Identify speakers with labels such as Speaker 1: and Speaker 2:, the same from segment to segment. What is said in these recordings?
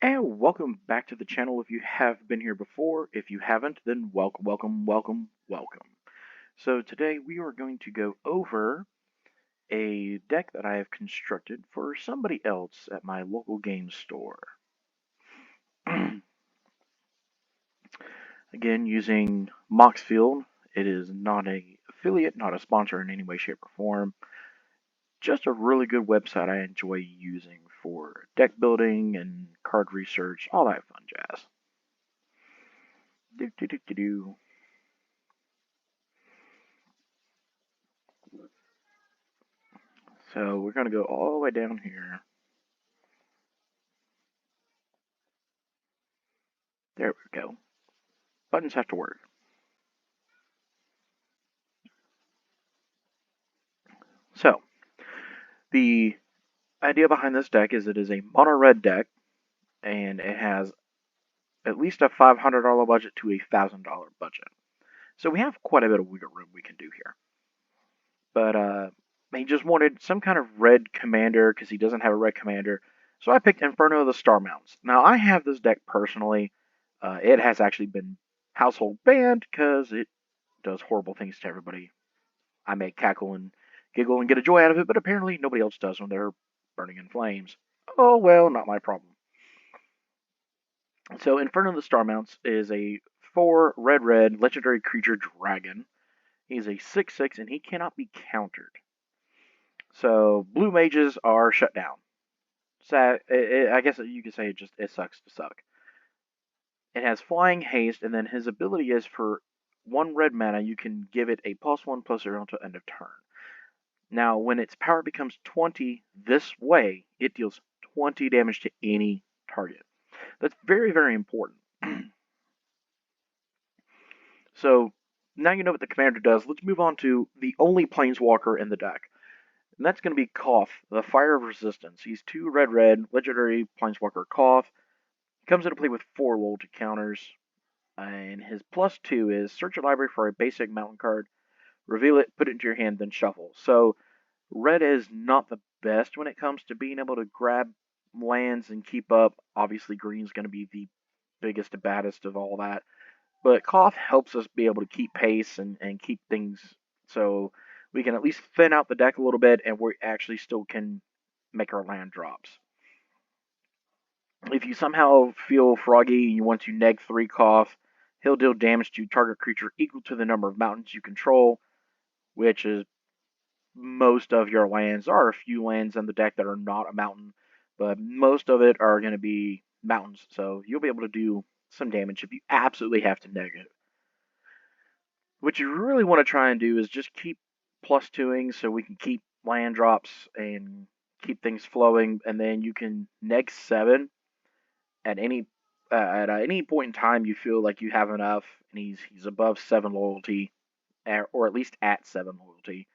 Speaker 1: And welcome back to the channel if you have been here before. If you haven't, then welcome, welcome, welcome, welcome. So today we are going to go over a deck that I have constructed for somebody else at my local game store. Again, using Moxfield. It is not a affiliate, not a sponsor in any way, shape, or form. Just a really good website I enjoy using for deck building and card research, all that fun jazz. Do, do, do, do, do. So we're going to go all the way down here. There we go. Buttons have to work. So, the idea behind this deck is it is a mono red deck, and it has at least a $500 budget to a $1,000 budget. So we have quite a bit of wiggle room we can do here. But he just wanted some kind of red commander because he doesn't have a red commander. So I picked Inferno of the Star Mounts. Now I have this deck personally. It has actually been household banned because it does horrible things to everybody. I may cackle and giggle and get a joy out of it, but apparently nobody else does when they're burning in flames. Oh well, not my problem. So Inferno of the Star Mounts is a 4 red legendary creature dragon. He's a 6/6 and he cannot be countered. So blue mages are shut down. So I guess you could say it sucks to suck. It has flying haste, and then his ability is for 1 red mana, you can give it a +1/+0 until end of turn. Now, when its power becomes 20 this way, it deals 20 damage to any target. That's very, very important. So, now you know what the commander does. Let's move on to the only planeswalker in the deck. And that's going to be Koth, the Fire of Resistance. He's 2 red, legendary planeswalker Koth. He comes into play with 4 loyalty counters. And his +2 is search your library for a basic mountain card, reveal it, put it into your hand, then shuffle. So, red is not the best when it comes to being able to grab lands and keep up. Obviously, green's going to be the biggest and baddest of all that. But Koth helps us be able to keep pace and keep things so we can at least thin out the deck a little bit and we actually still can make our land drops. If you somehow feel froggy and you want to neg 3 Koth, he'll deal damage to target creature equal to the number of mountains you control, which is most of your lands. There are a few lands in the deck that are not a mountain, but most of it are going to be mountains. So you'll be able to do some damage if you absolutely have to neg it. What you really want to try and do is just keep +2ing so we can keep land drops and keep things flowing, and then you can neg 7 at any point in time you feel like you have enough, and he's above 7 loyalty, or at least at 7 loyalty.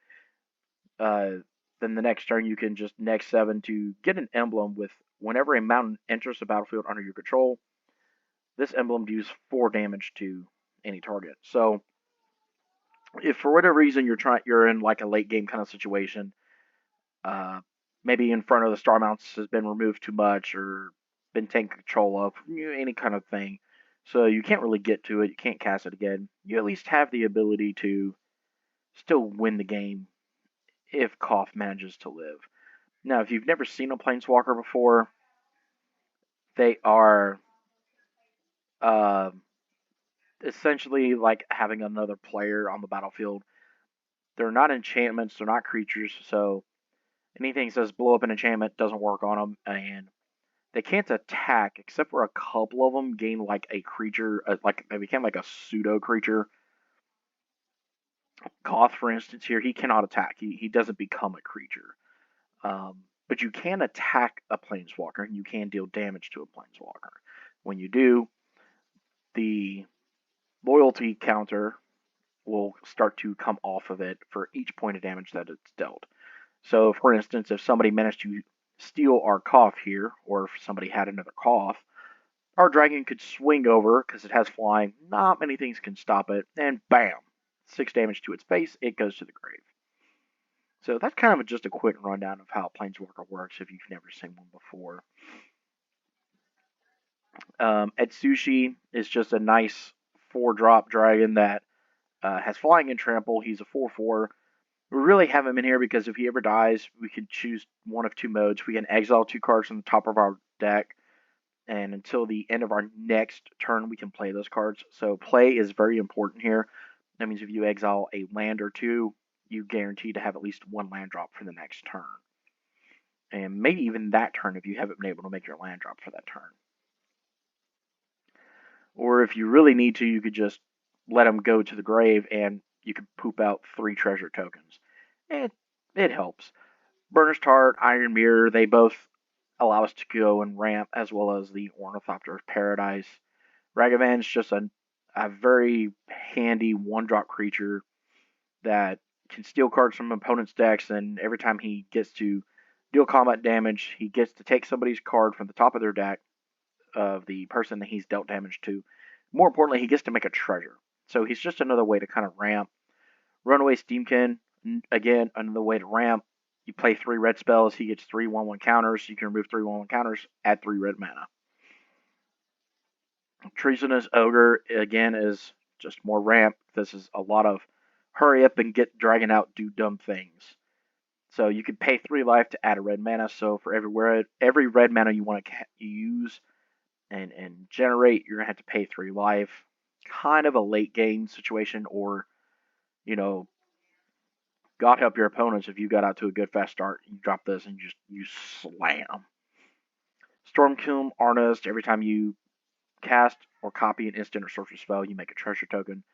Speaker 1: Then the next turn you can just neg 7 to get an emblem with whenever a mountain enters the battlefield under your control, this emblem deals 4 damage to any target. So if for whatever reason you're in like a late game kind of situation, maybe Inferno of the Star Mounts has been removed too much or been taken control of, any kind of thing, so you can't really get to it, you can't cast it again, you at least have the ability to still win the game if Koth manages to live. Now, if you've never seen a Planeswalker before, they are uh, essentially like having another player on the battlefield. They're not enchantments, they're not creatures, so anything that says blow up an enchantment doesn't work on them, and they can't attack except for a couple of them gain like a creature, like they become like a pseudo creature. Koth, for instance, here he cannot attack. He doesn't become a creature. But you can attack a planeswalker and you can deal damage to a planeswalker. When you do, the loyalty counter will start to come off of it for each point of damage that it's dealt. So, for instance, if somebody managed to steal our Koth here, or if somebody had another Koth, our dragon could swing over because it has flying. Not many things can stop it, and bam, 6 damage to its face. It goes to the grave. So that's kind of just a quick rundown of how Planeswalker works if you've never seen one before. Etsushi is just a nice 4-drop dragon that has flying and trample. He's a 4/4. We really have him in here because if he ever dies, we can choose one of two modes. We can exile 2 cards from the top of our deck, and until the end of our next turn, we can play those cards. So play is very important here. That means if you exile a land or two, you guarantee to have at least 1 land drop for the next turn. And maybe even that turn if you haven't been able to make your land drop for that turn. Or if you really need to, you could just let them go to the grave and you could poop out 3 treasure tokens. It helps. Burner's Tart, Iron Mirror, they both allow us to go and ramp, as well as the Ornithopter's Paradise. Ragavan's just a very handy 1-drop creature that can steal cards from opponents' decks, and every time he gets to deal combat damage, he gets to take somebody's card from the top of their deck of the person that he's dealt damage to. More importantly, he gets to make a treasure. So he's just another way to kind of ramp. Runaway Steamkin, again, another way to ramp. You play 3 red spells, he gets 3 1/1 counters. You can remove 3 1/1 counters, add 3 red mana. Treasonous Ogre, again, is just more ramp. This is a lot of hurry up and get dragon out, do dumb things. So you can pay 3 life to add a red mana. So for every red mana you want to use and generate, you're going to have to pay 3 life. Kind of a late game situation, or, you know, God help your opponents if you got out to a good fast start. You drop this and you slam. Stormcomb Arnest, every time you cast or copy an instant or sorcery spell, you make a treasure token.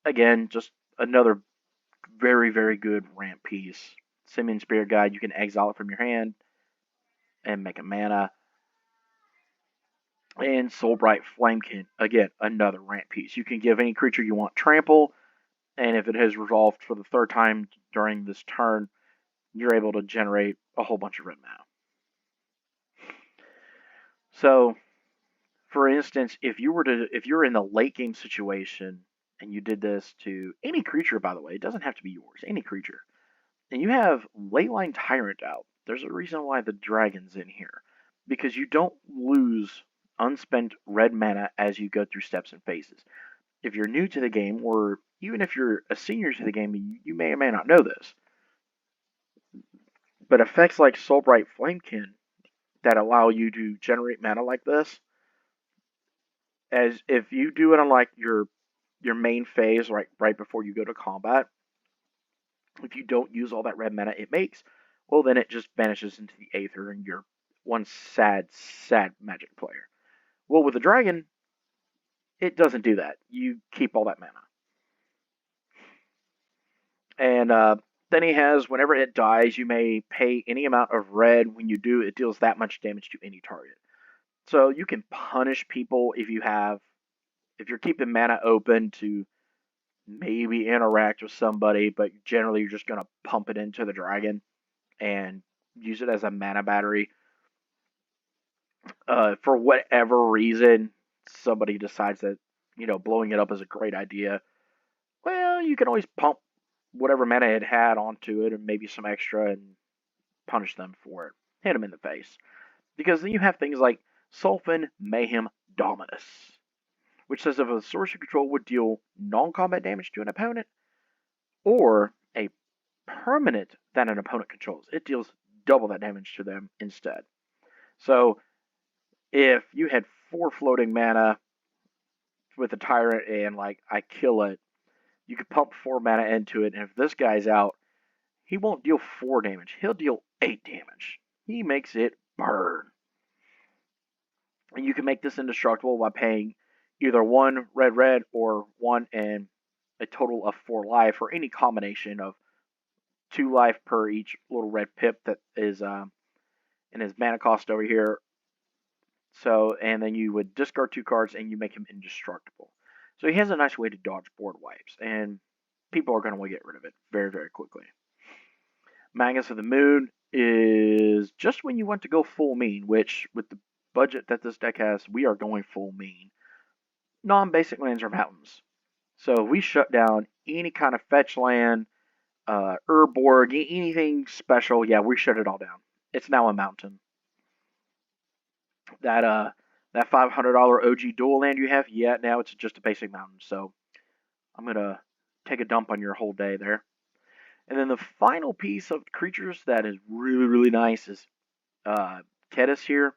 Speaker 1: Again, just another very, very good ramp piece. Simian Spirit Guide, you can exile it from your hand and make a mana. And Soulbright Flamekin, again, another ramp piece. You can give any creature you want trample, and if it has resolved for the 3rd time during this turn, you're able to generate a whole bunch of red mana. So, for instance, if you're in a late game situation and you did this to any creature, by the way, it doesn't have to be yours, any creature, and you have Late Line Tyrant out, there's a reason why the dragon's in here, because you don't lose unspent red mana as you go through steps and phases. If you're new to the game, or even if you're a senior to the game, you may or may not know this, but effects like Soulbright Flamekin that allow you to generate mana like this, as if you do it on like your main phase, right before you go to combat, if you don't use all that red mana it makes, well, then it just vanishes into the aether and you're one sad magic player. Well, with the dragon, it doesn't do that. You keep all that mana. And then he has, whenever it dies, you may pay any amount of red. When you do, it deals that much damage to any target. So you can punish people if you're keeping mana open to maybe interact with somebody, but generally you're just going to pump it into the dragon and use it as a mana battery. For whatever reason, somebody decides that, blowing it up is a great idea. Well, you can always pump whatever mana it had onto it and maybe some extra and punish them for it. Hit them in the face. Because then you have things like Sulfin Mayhem Dominus, which says if a source you control would deal non-combat damage to an opponent, or a permanent that an opponent controls, it deals double that damage to them instead. So if you had 4 floating mana with a tyrant and I kill it, you could pump 4 mana into it, and if this guy's out, he won't deal 4 damage, he'll deal 8 damage. He makes it burn. And you can make this indestructible by paying either 1 red or 1 and a total of 4 life, or any combination of 2 life per each little red pip that is in his mana cost over here. So, and then you would discard 2 cards and you make him indestructible. So he has a nice way to dodge board wipes, and people are going to want to get rid of it very, very quickly. Magus of the Moon is just when you want to go full mean, which with the budget that this deck has, we are going full mean. Non-basic lands are mountains. So we shut down any kind of fetch land, Urborg, anything special, yeah, we shut it all down. It's now a mountain. That That $500 OG dual land you have, yeah, now it's just a basic mountain. So I'm going to take a dump on your whole day there. And then the final piece of creatures that is really, really nice is Kedis here.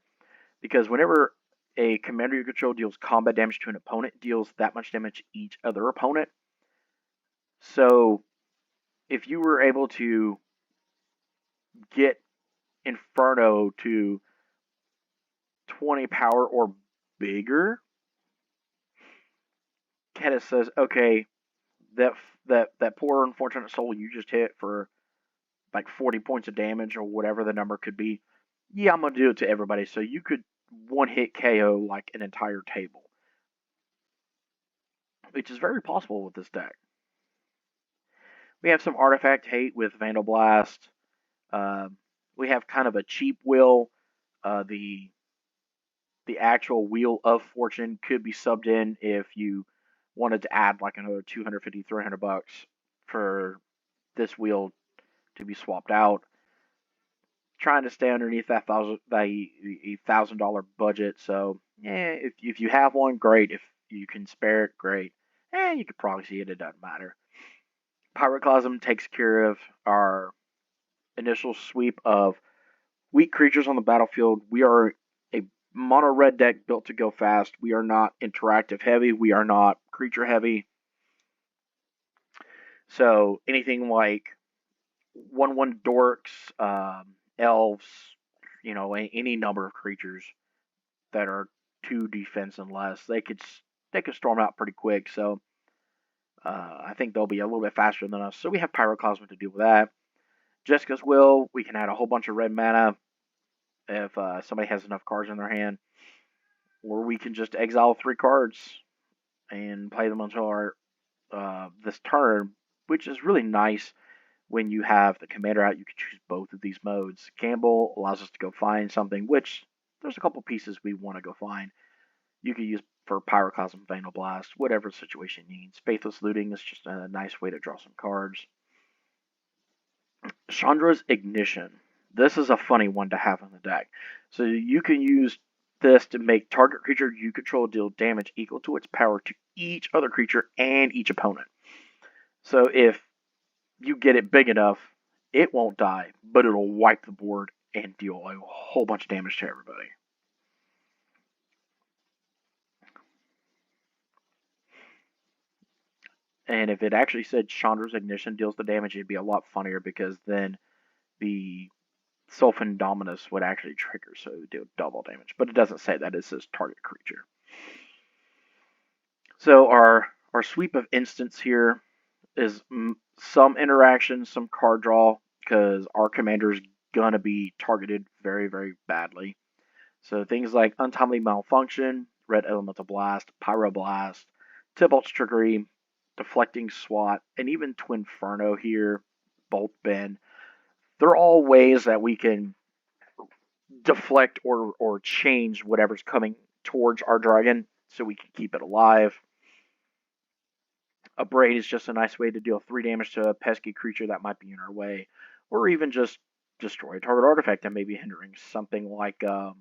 Speaker 1: Because whenever a commander you control deals combat damage to an opponent, it deals that much damage to each other opponent. So if you were able to get Inferno to 20 power or bigger, Kedis says, okay, that poor unfortunate soul you just hit for like 40 points of damage or whatever the number could be, yeah, I'm gonna do it to everybody. So you could one hit KO like an entire table, which is very possible with this deck. We have some artifact hate with Vandal Blast. We have kind of a cheap wheel. The actual Wheel of Fortune could be subbed in if you wanted to add like another 250, 300 bucks for this wheel to be swapped out. Trying to stay underneath that $1,000 budget. So yeah, if you have one, great. If you can spare it, great. You could probably see it. It doesn't matter. Pyroclasm takes care of our initial sweep of weak creatures on the battlefield. We are a mono red deck built to go fast. We are not interactive heavy. We are not creature heavy. So anything like 1/1 dorks, elves, any number of creatures that are 2 defense and less, they could storm out pretty quick. So I think they'll be a little bit faster than us. So we have Pyroclasm to deal with that. Jessica's Will, we can add a whole bunch of red mana if somebody has enough cards in their hand. Or we can just exile 3 cards and play them until our this turn, which is really nice when you have the commander out. You can choose both of these modes. Gamble allows us to go find something, which there's a couple pieces we want to go find. You can use for Pyroclasm, Vandal Blast, whatever the situation needs. Faithless Looting is just a nice way to draw some cards. Chandra's Ignition. This is a funny one to have in the deck. So you can use this to make target creature you control deal damage equal to its power to each other creature and each opponent. So if you get it big enough, it won't die, but it'll wipe the board and deal a whole bunch of damage to everybody. And if it actually said Chandra's Ignition deals the damage, it'd be a lot funnier because then the Sulfin Dominus would actually trigger, so it would do double damage. But it doesn't say that, it says target creature. So our sweep of instants here is some interaction, some card draw, because our commander is going to be targeted very, very badly. So things like Untimely Malfunction, Red Elemental Blast, Pyroblast, Tybalt's Trickery, Deflecting Swat, and even Twinferno here, Bolt Bend. They're all ways that we can deflect or change whatever's coming towards our dragon so we can keep it alive. A Braid is just a nice way to deal 3 damage to a pesky creature that might be in our way, or even just destroy a target artifact that may be hindering. Something like, a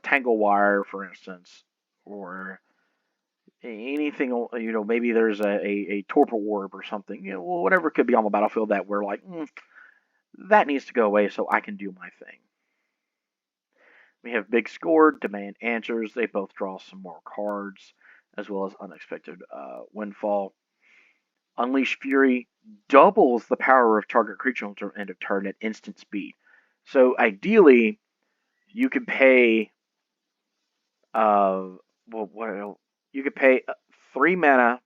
Speaker 1: Tangle Wire, for instance, or anything, maybe there's a Torpor Orb or something, whatever could be on the battlefield that we're like, that needs to go away so I can do my thing. We have Big Score, Demand Answers. They both draw some more cards, as well as Unexpected Windfall. Unleash Fury doubles the power of target creature until end of turn at instant speed. So ideally, you could pay, you could pay 3 mana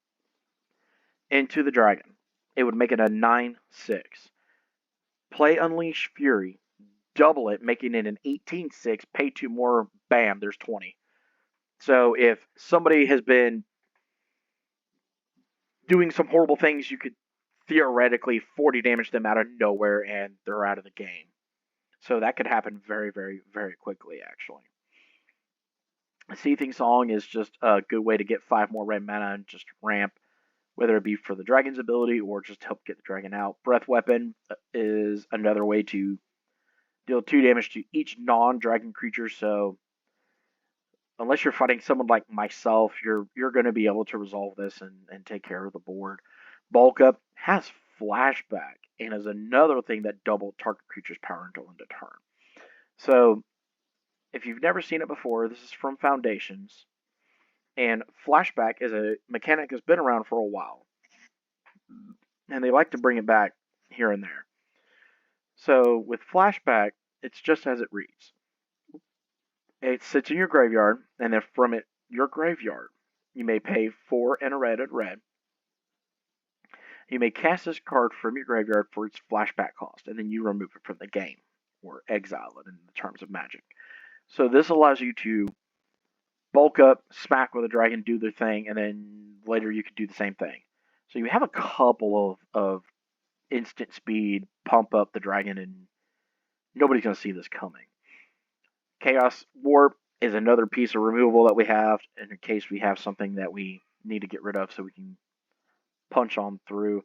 Speaker 1: into the dragon. It would make it a 9/6. Play Unleash Fury, double it, making it an 18/6. Pay 2 more, bam, there's 20. So if somebody has been doing some horrible things, you could theoretically 40 damage them out of nowhere and they're out of the game. So that could happen very, very, very quickly, actually. Seething Song is just a good way to get 5 more red mana and just ramp, whether it be for the dragon's ability or just help get the dragon out. Breath Weapon is another way to deal 2 damage to each non-dragon creature. So unless you're fighting someone like myself, you're going to be able to resolve this and take care of the board. Bulk up has flashback and is another thing that double target creature's power until end of turn. So if you've never seen it before, this is from Foundations, and flashback is a mechanic that's been around for a while, and they like to bring it back here and there. So with flashback, it's just as it reads. It sits in your graveyard, and then from your graveyard, you may pay 4 and a red at red. You may cast this card from your graveyard for its flashback cost, and then you remove it from the game, or exile it in the terms of Magic. So this allows you to bulk up, smack with a dragon, do their thing, and then later you can do the same thing. So you have a couple of instant speed, pump up the dragon, and nobody's going to see this coming. Chaos Warp is another piece of removal that we have in case we have something that we need to get rid of so we can punch on through.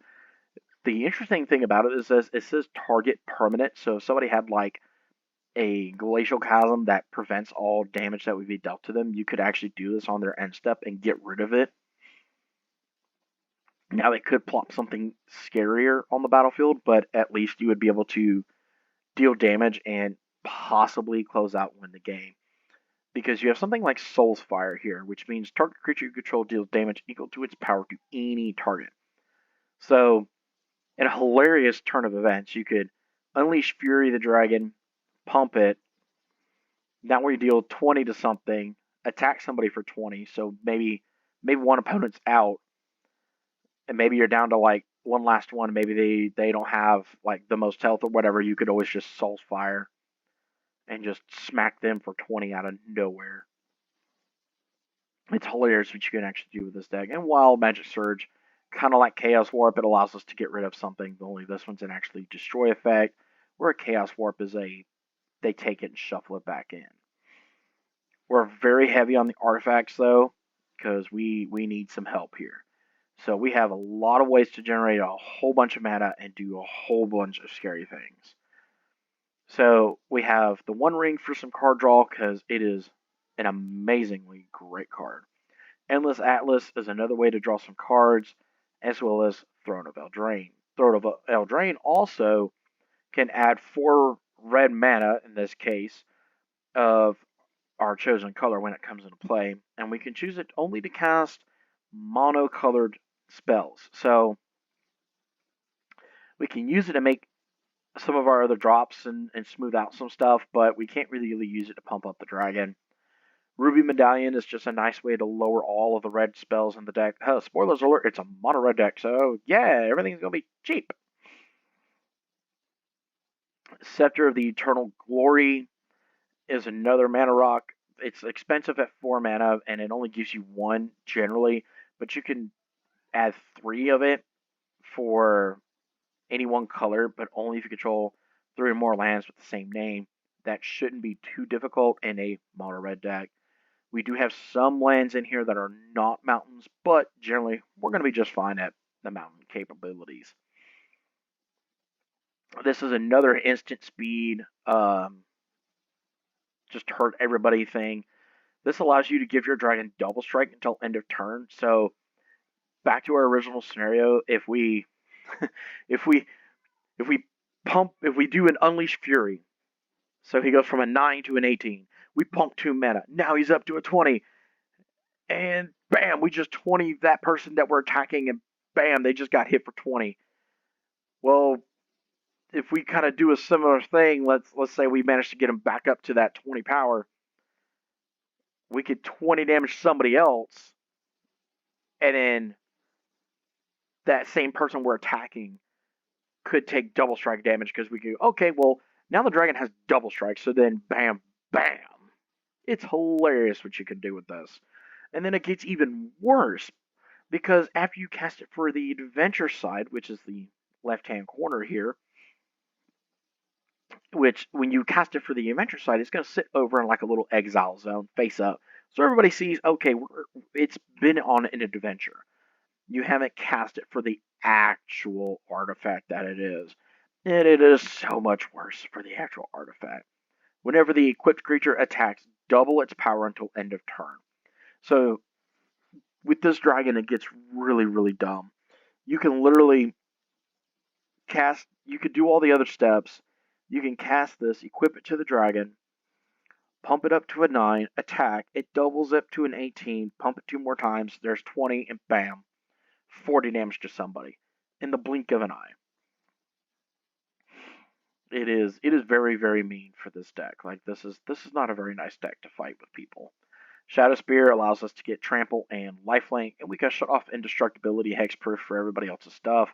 Speaker 1: The interesting thing about it is it says target permanent, so if somebody had like a glacial chasm that prevents all damage that would be dealt to them, you could actually do this on their end step and get rid of it. Now they could plop something scarier on the battlefield, but at least you would be able to deal damage and possibly close out win the game. Because you have something like Soul's Fire here, which means target creature you control deals damage equal to its power to any target. So, in a hilarious turn of events, you could unleash Fury the Dragon, pump it, that way you deal 20 to something, attack somebody for 20, so maybe one opponent's out, and maybe you're down to like one last one, maybe they don't have like the most health or whatever, you could always just Soul's Fire and just smack them for 20 out of nowhere. It's hilarious what you can actually do with this deck. And while Magic Surge, kind of like Chaos Warp, it allows us to get rid of something, but only this one's an actually destroy effect, where a Chaos Warp is they take it and shuffle it back in. We're very heavy on the artifacts though, because we need some help here. So we have a lot of ways to generate a whole bunch of mana and do a whole bunch of scary things. So we have the One Ring for some card draw because it is an amazingly great card. Endless Atlas is another way to draw some cards, as well as Throne of Eldraine. Throne of Eldraine also can add 4 red mana, in this case, of our chosen color when it comes into play, and we can choose it only to cast mono-colored spells. So we can use it to make some of our other drops and smooth out some stuff, but we can't really use it to pump up the dragon. Ruby Medallion is just a nice way to lower all of the red spells in the deck. Spoilers alert, it's a mono red deck, so yeah, everything's going to be cheap. Scepter of the Eternal Glory is another mana rock. It's expensive at 4 mana, and it only gives you 1 generally, but you can add 3 of it for any one color, but only if you control 3 or more lands with the same name. That shouldn't be too difficult in a mono red deck. We do have some lands in here that are not mountains, but generally we're going to be just fine at the mountain capabilities. This is another instant speed, just hurt everybody thing. This allows you to give your dragon double strike until end of turn. So back to our original scenario, if we if we do an Unleash Fury, so he goes from a 9 to an 18, we pump 2 mana. Now he's up to a 20, and bam, we just 20 that person that we're attacking, and bam, they just got hit for 20. Well, if we kind of do a similar thing, let's say we manage to get him back up to that 20 power, we could 20 damage somebody else, and then that same person we're attacking could take double strike damage because we go, okay, well, now the dragon has double strike, so then bam, bam. It's hilarious what you can do with this. And then it gets even worse, because after you cast it for the adventure side, which is the left-hand corner here, which when you cast it for the adventure side, it's going to sit over in like a little exile zone, face up. So everybody sees, okay, it's been on an adventure. You haven't cast it for the actual artifact that it is. And it is so much worse for the actual artifact. Whenever the equipped creature attacks, double its power until end of turn. So with this dragon, it gets really, really dumb. You can literally cast, you could do all the other steps. You can cast this, equip it to the dragon, pump it up to a 9, attack, it doubles up to an 18, pump it 2 more times, there's 20, and bam, 40 damage to somebody in the blink of an eye. It is very, very mean for this deck. Like this is not a very nice deck to fight with people. Shadow Spear allows us to get trample and lifelink, and we can shut off indestructibility, hexproof for everybody else's stuff.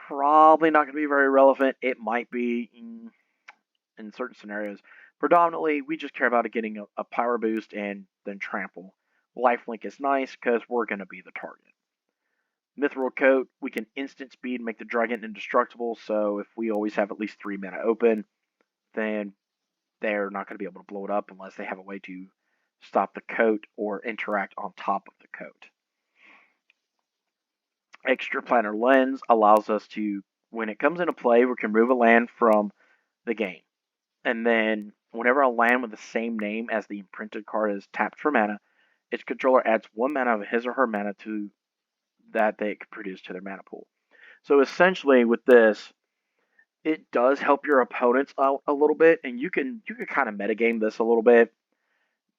Speaker 1: Probably not going to be very relevant. It might be in certain scenarios. Predominantly, we just care about getting a power boost and then trample. Lifelink is nice because we're going to be the target. Mithril Coat, we can instant speed make the dragon indestructible, so if we always have at least 3 mana open, then they're not going to be able to blow it up unless they have a way to stop the coat or interact on top of the coat. Extraplanar Lens allows us to, when it comes into play, we can remove a land from the game. And then whenever a land with the same name as the imprinted card is tapped for mana, its controller adds 1 mana of his or her mana to that they could produce to their mana pool. So essentially with this, it does help your opponents out a little bit, and you can kind of metagame this a little bit.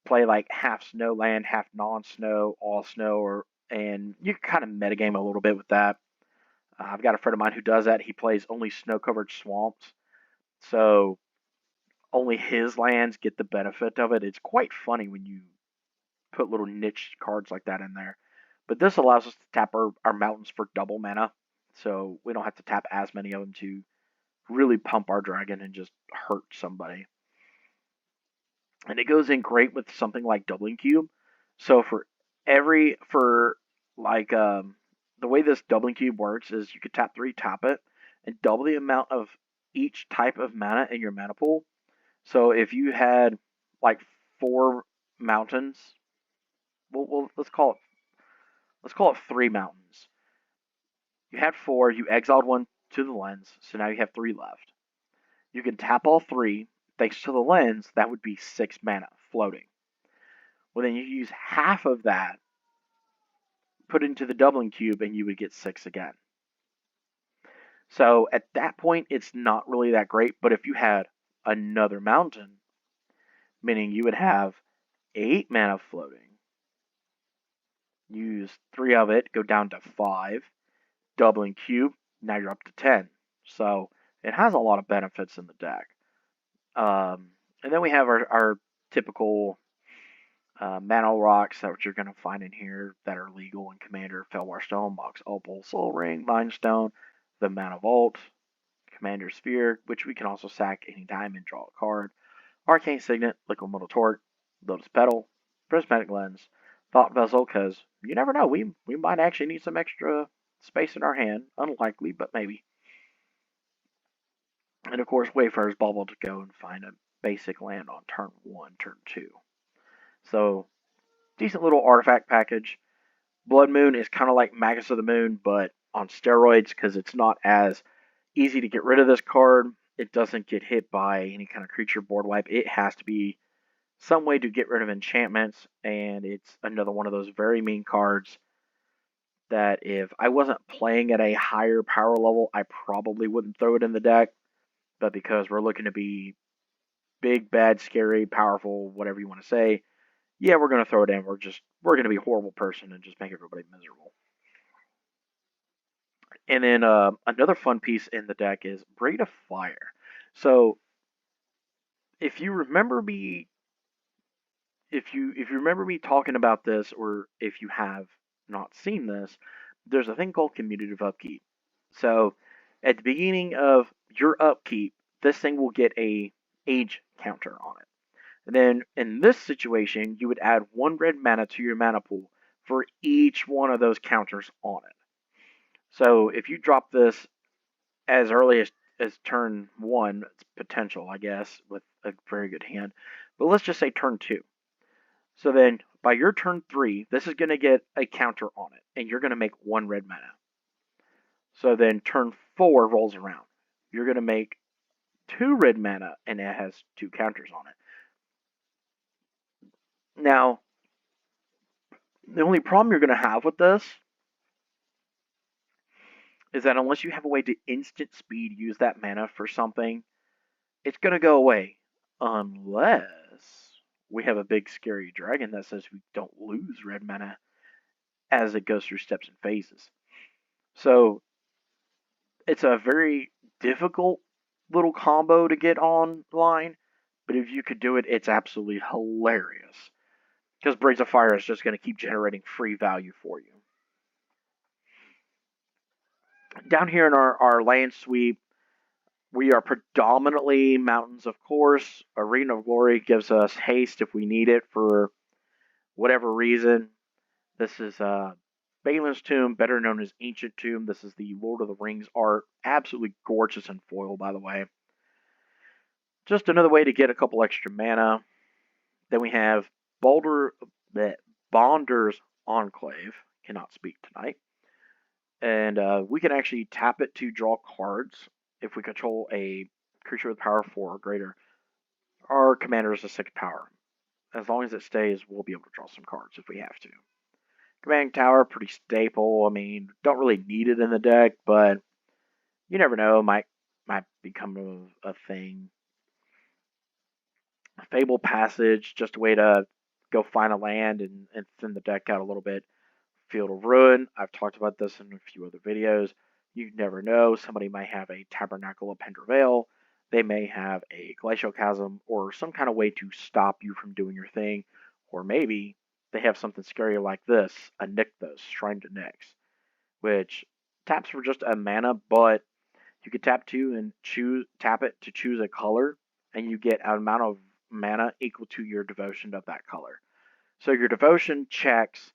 Speaker 1: Play like half snow land, half non-snow, all snow, and you can kind of metagame a little bit with that. I've got a friend of mine who does that. He plays only snow-covered swamps, so only his lands get the benefit of it. It's quite funny when you put little niche cards like that in there. But this allows us to tap our mountains for double mana, so we don't have to tap as many of them to really pump our dragon and just hurt somebody. And it goes in great with something like Doubling Cube. So the way this Doubling Cube works is you could tap 3, tap it, and double the amount of each type of mana in your mana pool. So if you had like 4 mountains, well let's call it 3 mountains. You had 4, you exiled 1 to the lens, so now you have 3 left. You can tap all 3. Thanks to the lens, that would be 6 mana floating. Well, then you use half of that, put it into the Doubling Cube, and you would get 6 again. So at that point, it's not really that great, but if you had another mountain, meaning you would have 8 mana floating, use 3 of it, go down to 5, Doubling Cube, now you're up to 10. So it has a lot of benefits in the deck. And then we have our typical mana rocks that you're going to find in here that are legal in Commander: Felwar Stone, Mox Opal, Soul Ring, Mind Stone, the Mana Vault, Commander Sphere, which we can also sack anytime and draw a card, Arcane Signet, Liquid Metal Torque, Lotus Petal, Prismatic Lens, Thought Vessel, because you never know, we might actually need some extra space in our hand. Unlikely, but maybe. And of course, Wayfarer's Bauble to go and find a basic land on turn 1, turn 2. So, decent little artifact package. Blood Moon is kind of like Magus of the Moon, but on steroids, because it's not as easy to get rid of this card. It doesn't get hit by any kind of creature board wipe. It has to be some way to get rid of enchantments, and it's another one of those very mean cards that if I wasn't playing at a higher power level, I probably wouldn't throw it in the deck. But because we're looking to be big, bad, scary, powerful, whatever you want to say, yeah, we're going to throw it in. We're going to be a horrible person and just make everybody miserable. And then another fun piece in the deck is Braid of Fire. So if you remember me, if you remember me talking about this, or if you have not seen this, there's a thing called Commutative Upkeep. So at the beginning of your upkeep, this thing will get a age counter on it. And then in this situation, you would add 1 red mana to your mana pool for each one of those counters on it. So if you drop this as early as turn 1, it's potential, I guess, with a very good hand. But let's just say turn 2. So then by your turn 3, this is going to get a counter on it, and you're going to make 1 red mana. So then turn 4 rolls around. You're going to make 2 red mana, and it has 2 counters on it. Now, the only problem you're going to have with this is that unless you have a way to instant speed use that mana for something, it's going to go away. Unless we have a big scary dragon that says we don't lose red mana as it goes through steps and phases. So it's a very difficult little combo to get online, but if you could do it, it's absolutely hilarious. Because Braids of Fire is just going to keep generating free value for you. Down here in our land sweep, we are predominantly mountains, of course. Arena of Glory gives us haste if we need it for whatever reason. This is Balin's Tomb, better known as Ancient Tomb. This is the Lord of the Rings art. Absolutely gorgeous in foil, by the way. Just another way to get a couple extra mana. Then we have Bonder's Enclave. Cannot speak tonight. And we can actually tap it to draw cards if we control a creature with power 4 or greater. Our commander is a 6 power. As long as it stays, we'll be able to draw some cards if we have to. Commanding Tower, pretty staple. I mean, don't really need it in the deck, but you never know. Might become a thing. Fable Passage, just a way to go find a land and thin the deck out a little bit. Field of Ruin, I've talked about this in a few other videos. You never know. Somebody might have a Tabernacle of Pendraveil. They may have a Glacial Chasm or some kind of way to stop you from doing your thing. Or maybe they have something scary like this, a Nykthos, Shrine to Nyx, which taps for just a mana, but you could tap it to choose a color, and you get an amount of mana equal to your devotion of that color. So your devotion checks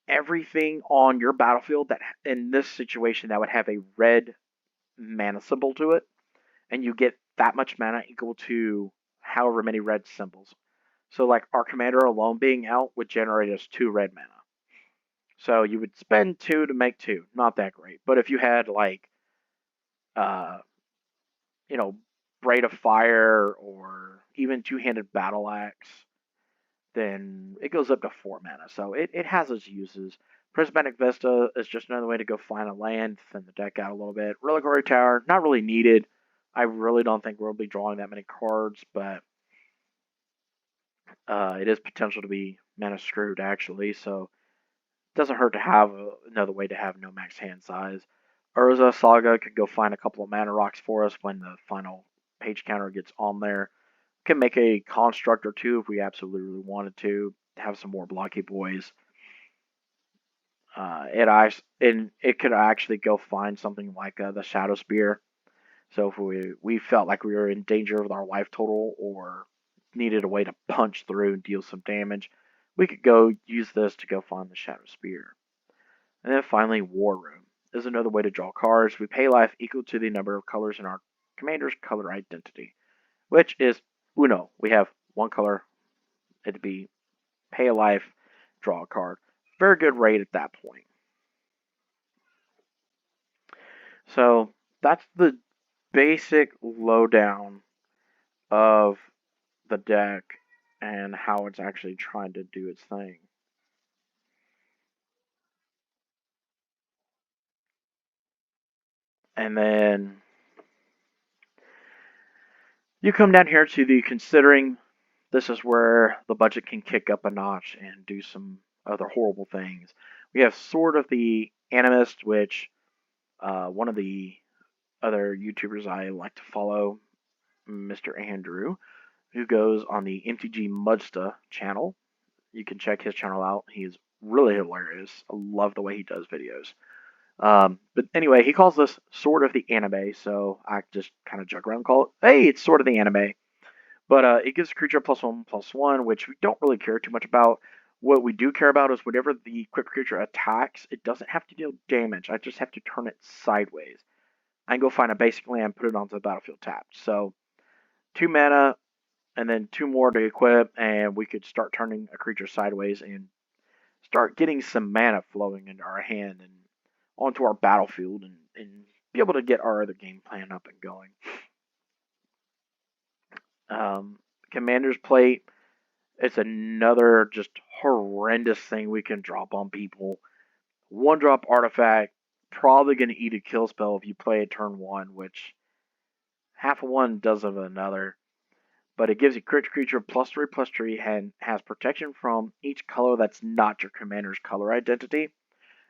Speaker 1: everything on your battlefield that in this situation that would have a red mana symbol to it, and you get that much mana equal to however many red symbols. So like our commander alone being out would generate us 2 red mana. So you would spend 2 to make 2. Not that great. But if you had like you know, Braid of Fire or even Two-Handed Battle Axe, then it goes up to 4 mana. So it has its uses. Prismatic Vista is just another way to go find a land, thin the deck out a little bit. Reliquary Tower, not really needed. I really don't think we'll be drawing that many cards, but it is potential to be mana screwed, actually, so it doesn't hurt to have another way to have no max hand size. Urza Saga could go find a couple of mana rocks for us when the final page counter gets on there. Can make a construct or two if we absolutely really wanted to have some more blocky boys. It could actually go find something like the Shadow Spear. So if we felt like we were in danger with our life total or needed a way to punch through and deal some damage, we could go use this to go find the Shadow Spear. And then finally, War Room is another way to draw cards. We pay life equal to the number of colors in our commander's color identity, which is Uno. We have one color. It'd be pay a life, draw a card. Very good rate at that point. So that's the basic lowdown of the deck and how it's actually trying to do its thing. And then you come down here to the considering. This is where the budget can kick up a notch and do some other horrible things. We have Sword of the Animist, which one of the other YouTubers I like to follow, Mr. Andrew, who goes on the MTG Mudsta channel. You can check his channel out. He is really hilarious. I love the way he does videos. But anyway, he calls this Sword of the Anime, so I just kind of joke around and call it, hey, it's Sword of the Anime. But it gives a creature +1/+1, which we don't really care too much about. What we do care about is whenever the equipped creature attacks, it doesn't have to deal damage. I just have to turn it sideways. I can go find a basic land, put it onto the battlefield tapped. So 2 mana, and then 2 more to equip, and we could start turning a creature sideways and start getting some mana flowing into our hand and onto our battlefield and be able to get our other game plan up and going. Commander's Plate It's another just horrendous thing we can drop on people. One drop artifact, probably going to eat a kill spell if you play it turn one, which half of one does of another. But it gives you crit creature +3/+3 and has protection from each color that's not your commander's color identity.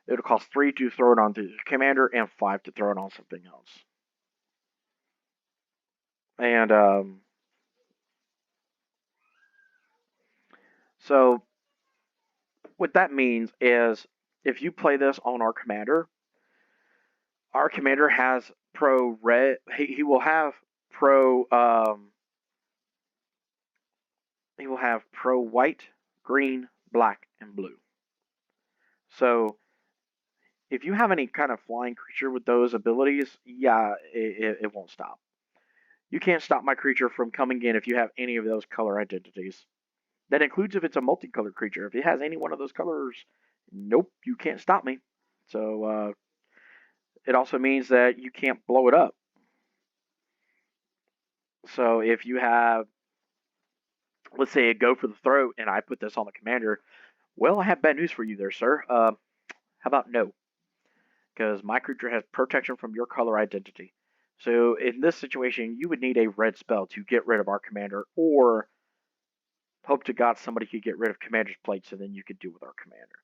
Speaker 1: It'll cost 3 to throw it onto the commander and 5 to throw it on something else. And so what that means is if you play this on our commander has pro red. He will have pro he will have pro white, green, black, and blue. So if you have any kind of flying creature with those abilities, yeah, it won't stop. You can't stop my creature from coming in if you have any of those color identities. That includes if it's a multicolored creature. If it has any one of those colors, nope, you can't stop me. So it also means that you can't blow it up. So if you have, let's say, a go for the throat, and I put this on the commander, well, I have bad news for you there, sir. How about no? Because my creature has protection from your color identity. So in this situation, you would need a red spell to get rid of our commander, or hope to God somebody could get rid of commander's plates, and then you could do with our commander.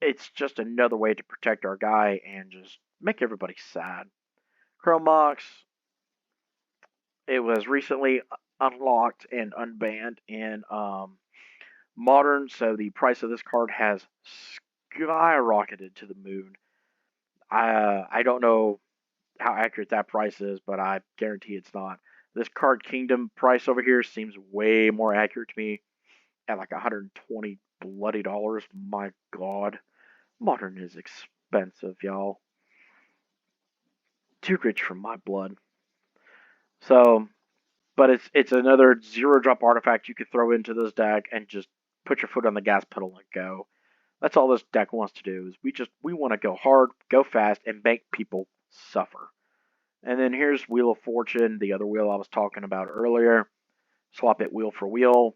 Speaker 1: It's just another way to protect our guy and just make everybody sad. Chromox, it was recently unlocked and unbanned in Modern, so the price of this card has skyrocketed to the moon. I don't know how accurate that price is, but I guarantee it's not. This Card Kingdom price over here seems way more accurate to me at like 120 bloody dollars. My God, Modern is expensive, y'all. Too rich for my blood. So, but it's another 0-drop artifact you could throw into this deck and just put your foot on the gas pedal and go. That's all this deck wants to do is we want to go hard, go fast, and make people suffer. And then here's Wheel of Fortune, the other wheel I was talking about earlier. Swap it wheel for wheel.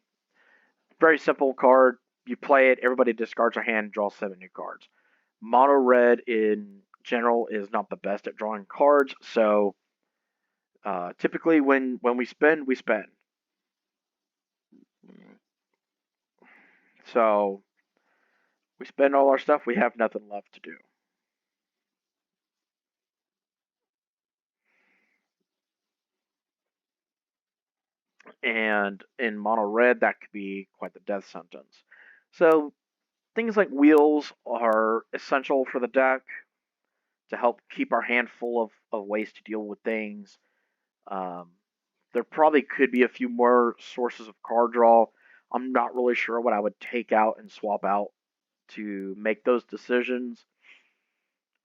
Speaker 1: Very simple card. You play it, everybody discards their hand, draws 7 new cards. Mono red in general is not the best at drawing cards, so typically when we spend, we spend. So we spend all our stuff, we have nothing left to do. And in mono red, that could be quite the death sentence. So things like wheels are essential for the deck to help keep our hand full of ways to deal with things. Um, there probably could be a few more sources of card draw. I'm not really sure what I would take out and swap out to make those decisions.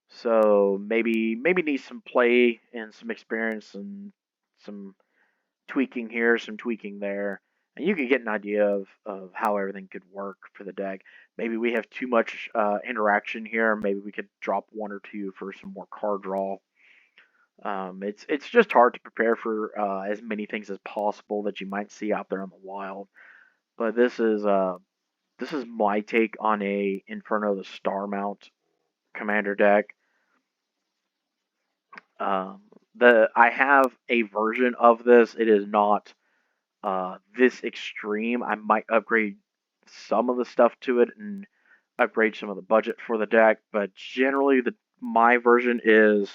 Speaker 1: So maybe need some play and some experience and some tweaking here, some tweaking there, and you could get an idea of how everything could work for the deck. Maybe we have too much interaction here. Maybe we could drop one or two for some more card draw. It's just hard to prepare for as many things as possible that you might see out there in the wild. But this is my take on a Inferno the Star Mount commander deck. Um, I have a version of this. It is not this extreme. I might upgrade some of the stuff to it and upgrade some of the budget for the deck, but generally the my version is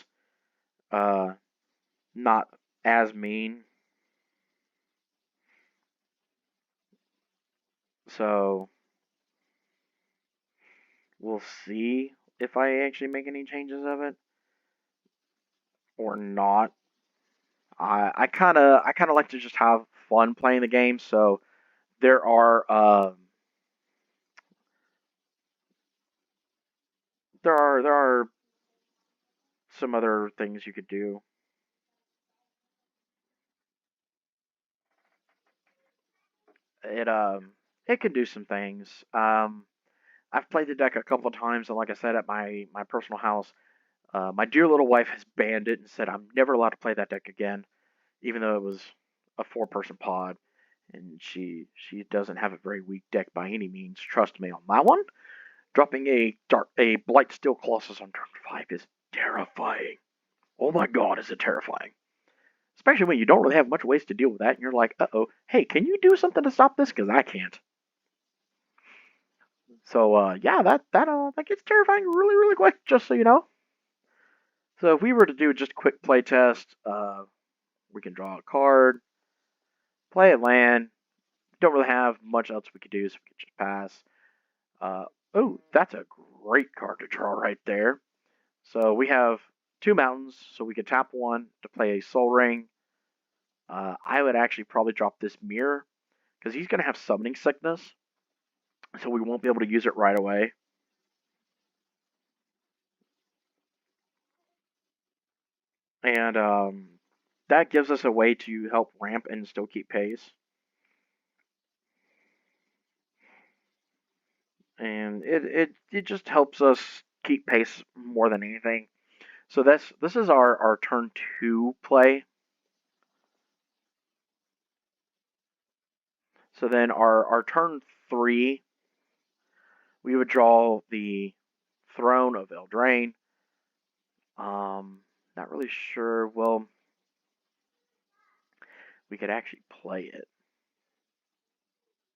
Speaker 1: uh, not as mean. So we'll see if I actually make any changes of it or not. I kind of like to just have fun playing the game. So there are there are some other things you could do. It it can do some things. I've played the deck a couple of times, and like I said, at my personal house, my dear little wife has banned it and said I'm never allowed to play that deck again, even though it was a 4-person pod. And she doesn't have a very weak deck by any means. Trust me on that one. Dropping a Blight Steel Colossus on turn 5 is terrifying. Oh my god, is it terrifying. Especially when you don't really have much ways to deal with that, and you're like, uh-oh, hey, can you do something to stop this? Because I can't. So, yeah, that gets terrifying really, really quick, just so you know. So if we were to do just a quick play test, we can draw a card, play a land. Don't really have much else we could do, so we could just pass. Oh, that's a great card to draw right there. So we have 2 mountains, so we could tap one to play a Soul Ring. I would actually probably drop this Mirror, because he's going to have Summoning Sickness, so we won't be able to use it right away. And that gives us a way to help ramp and still keep pace. And it just helps us keep pace more than anything. So this is our turn 2 play. So then our turn 3, we would draw the Throne of Eldraine. Not really sure. Well, we could actually play it.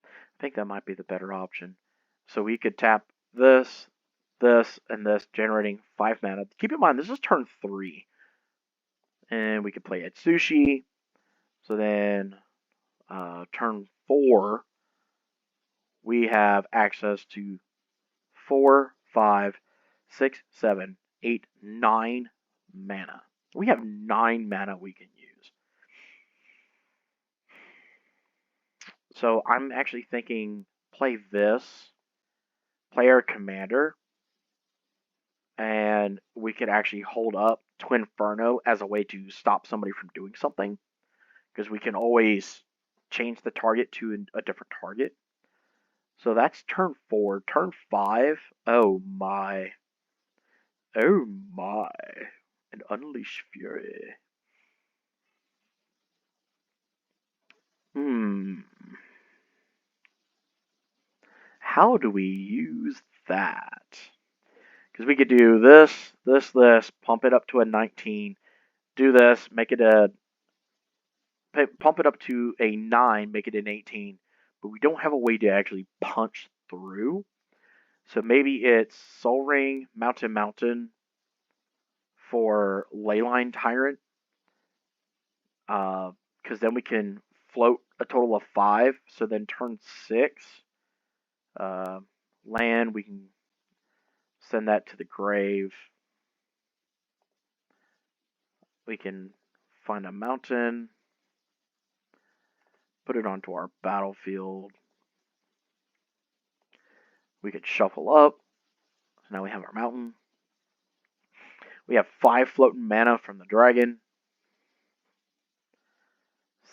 Speaker 1: I think that might be the better option. So we could tap this, this, and this, generating 5 mana. Keep in mind, this is turn 3. And we could play Atsushi. So then, turn 4, we have access to 4, 5, 6, 7, 8, 9 mana. We have 9 mana we can use. So I'm actually thinking play this, play our commander, and we could actually hold up Twin Inferno as a way to stop somebody from doing something. Because we can always change the target to a different target. So that's turn 4. Turn 5, oh my. Oh my. And Unleash Fury. How do we use that? Because we could do this, this, pump it up to a 19. Do this, make it a... Pump it up to a 9, make it an 18. But we don't have a way to actually punch through. So maybe it's Soul Ring, Mountain, for Leyline Tyrant. Because then we can float a total of 5. So then turn 6, land, we can send that to the grave. We can find a mountain, put it onto our battlefield. We could shuffle up. So now we have our mountain. We have 5 floating mana from the dragon.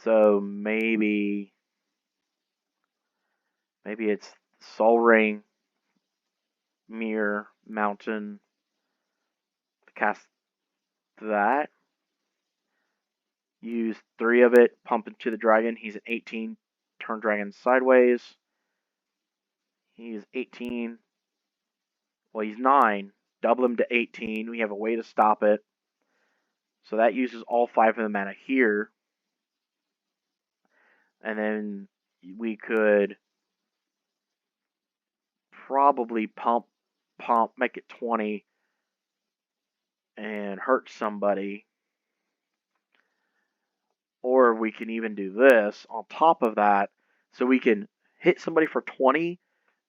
Speaker 1: So maybe it's Soul Ring, Mirror, Mountain. Cast that. Use 3 of it, pump into the dragon. He's at 18. Turn dragon sideways. He's 18. Well, he's 9. Double him to 18. We have a way to stop it. So that uses all 5 of the mana here. And then we could probably pump, make it 20, and hurt somebody. Or we can even do this on top of that, so we can hit somebody for 20,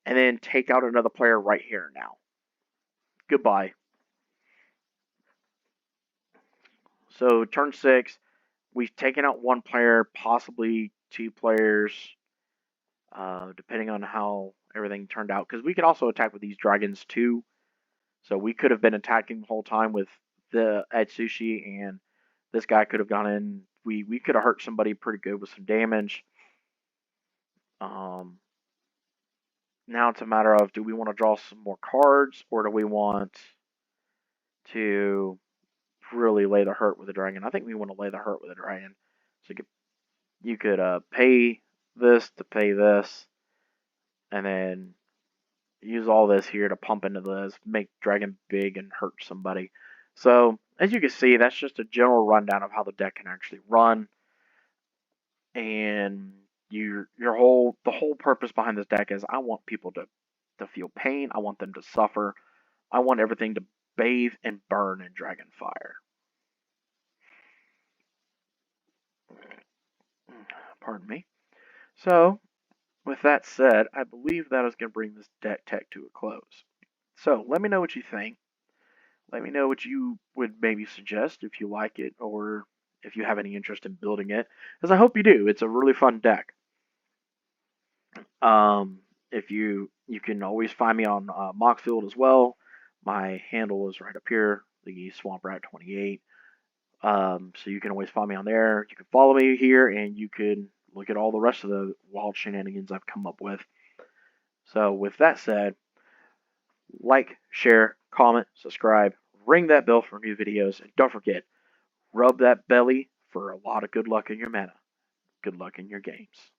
Speaker 1: and then take out another player right here now. Goodbye. So turn 6, we've taken out 1 player, possibly 2 players, depending on how everything turned out. Because we could also attack with these dragons too. So we could have been attacking the whole time with the Atsushi, and this guy could have gone in. We could have hurt somebody pretty good with some damage. Now it's a matter of, do we want to draw some more cards, or do we want to really lay the hurt with the dragon? I think we want to lay the hurt with the dragon. So you could pay this to pay this, and then use all this here to pump into this, make dragon big and hurt somebody. So as you can see, that's just a general rundown of how the deck can actually run, and the whole purpose behind this deck is I want people to feel pain. I want them to suffer. I want everything to bathe and burn in dragon fire. Pardon me. So with that said, I believe that is going to bring this deck tech to a close. So let me know what you think. Let me know what you would maybe suggest if you like it or if you have any interest in building it, because I hope you do. It's a really fun deck. If you can always find me on Moxfield as well. My handle is right up here, the Swamp Rat 28. So you can always find me on there. You can follow me here, and you can look at all the rest of the wild shenanigans I've come up with. So with that said, like, share, comment, subscribe, ring that bell for new videos, and don't forget, rub that belly for a lot of good luck in your mana. Good luck in your games.